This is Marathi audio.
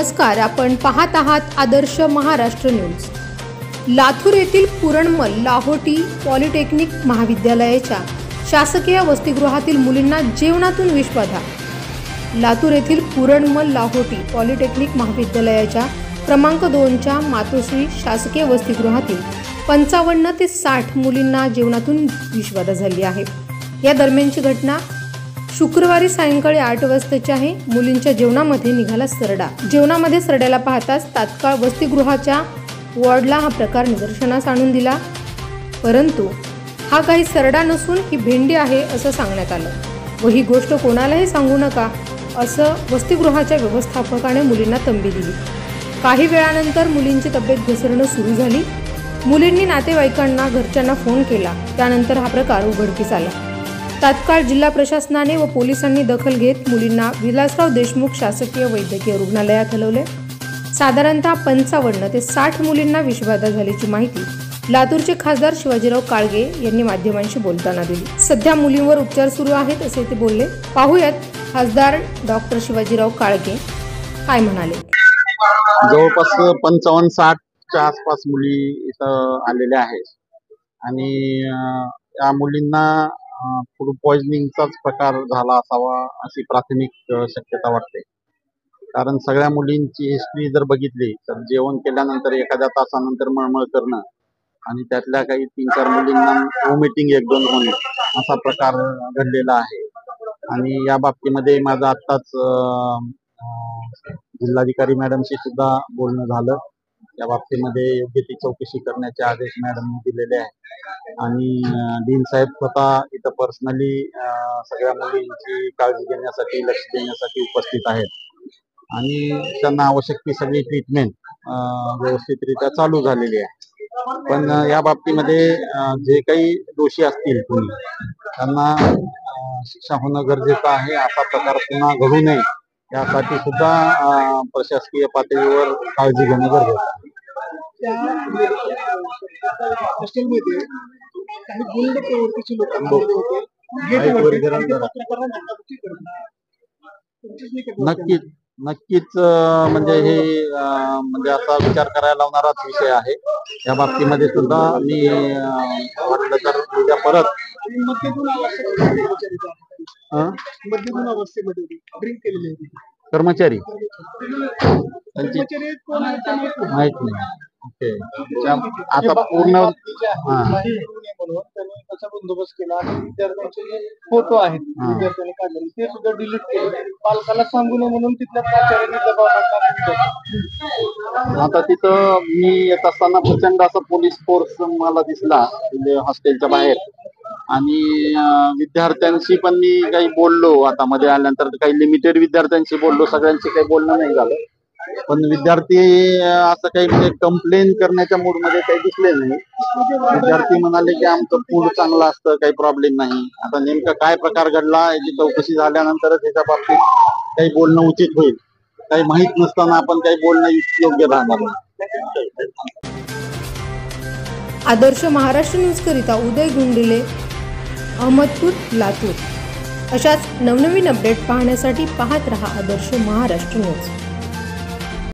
नमस्कार, आपण पाहत आहात आदर्श महाराष्ट्र न्यूज। लातूर येथील पुरणमल लाहोटी पॉलिटेक्निक महाविद्यालयाच्या शासकीय वसतिगृहातील मुलींना जेवणातून विषबाधा। लातूर येथील पुरणमल लाहोटी पॉलिटेक्निक महाविद्यालयाच्या क्रमांक 2च्या मातोश्री शासकीय वसतिगृहातील 55 ते 60 मुलींना जेवणातून विषबाधा झाली आहे। या दरम्यानची घटना शुक्रवारी सायंकाळी 8 वाजताची आहे। मुलींच्या जेवणामध्ये निघाला सरडा। जेवणामध्ये सरड्याला पाहताच तात्काळ वसतिगृहाच्या वॉर्डला हा प्रकार निदर्शनास आणून दिला, परंतु हा काही सरडा नसून ही भेंडी आहे असं सांगण्यात आलं व ही गोष्ट कोणालाही सांगू नका असं वसतिगृहाच्या व्यवस्थापकाने मुलींना तंबी दिली। काही वेळानंतर मुलींची तब्येत घसरणं सुरू झाली। मुलींनी नातेवाईकांना घरच्यांना फोन केला, त्यानंतर हा प्रकार उघडकीस आला। तात्काळ जिल्हा प्रशासनाने व पोलिसांनी दखल घेत मुलींना विलासराव देशमुख शासकीय वैद्यकीय रुग्णालयात हलवले। साधारणतः 55 ते 60 मुलींना विषबाधा झाल्याची माहिती लातूरचे खासदार शिवाजीराव काळगे यांनी माध्यमांशी बोलताना दिली। सध्या मुलींवर उपचार सुरू आहेत असे ते बोलले। पाहूयात खासदार डॉक्टर शिवाजीराव काळगे काय म्हणाले। जवळपास 55-60 च्या आसपास मुली इथं आलेल्या आहेत आणि या मुलींना फूड पॉइझनिंगचाच प्रकार झाला असावा अशी प्राथमिक शक्यता वाटते। कारण सगळ्या मुलींची हिस्ट्री जर बघितली तर जेवण केल्यानंतर एखाद्या तासानंतर मळमळ करणं आणि त्यातल्या काही 3-4 मुलींना वॉमिटिंग 1-2 होणे असा प्रकार घडलेला आहे। आणि या बाबतीमध्ये माझं आत्ताच जिल्हाधिकारी मॅडमशी सुद्धा बोलणं झालं। या बाबतीमध्ये योग्य ती चौकशी करण्याचे आदेश मॅडमने दिलेले आहेत आणि डीन साहेब स्वतः इथं पर्सनली सगळ्या मुलींची काळजी घेण्यासाठी लक्ष देण्यासाठी उपस्थित आहेत आणि त्यांना आवश्यक ती सगळी ट्रीटमेंट व्यवस्थितरित्या चालू झालेली आहे। पण या बाबतीमध्ये जे काही दोषी असतील कोणी त्यांना शिक्षा होणं गरजेचं आहे। असा प्रकार पुन्हा घडू नये यासाठी सुद्धा प्रशासकीय पातळीवर काळजी घेणं गरजेचं आहे। नक्कीच म्हणजे हे म्हणजे असा विचार करायला लावणाराच विषय आहे। या बाबतीमध्ये सुद्धा मी वाटलं तर उद्या परत कर्मचारी माहित नाही। ओके, आता पूर्ण बंदोबस्त केला आणि विद्यार्थ्यांचे जे फोटो आहेत विद्यार्थ्यांनी काढलेले ते सुद्धा डिलीट केले। पालकाला सांगू नये म्हणून तिथल्या प्राचार्यांनी दबाव टाकला। आता तिथं मी येत असताना प्रचंड असा पोलीस फोर्स मला दिसला हॉस्टेलच्या बाहेर आणि विद्यार्थ्यांशी पण मी काही बोललो। आता मध्ये आल्यानंतर काही लिमिटेड विद्यार्थ्यांशी बोललो, सगळ्यांशी काही बोलणं नाही झालं। पण विद्यार्थी असं काही म्हणजे कंप्लेन करण्याच्या मूड मध्ये काही दिसले नाही। विद्यार्थी म्हणाले की आमचं फूड चांगलं असतं, काही प्रॉब्लेम नाही। आता नेमका काय प्रकार घडला याची चौकशी झाल्यानंतरच त्याच्या बाबतीत काही बोलणं उचित होईल। काही माहित नसताना आपण काही बोलणं योग्य राहणार नाही। आदर्श महाराष्ट्र न्यूज करिता उदय गुंडिले, अहमदपूर, लातूर। अशाच नवनवीन अपडेट पाहण्यासाठी पाहत रहा आदर्श महाराष्ट्र न्यूज।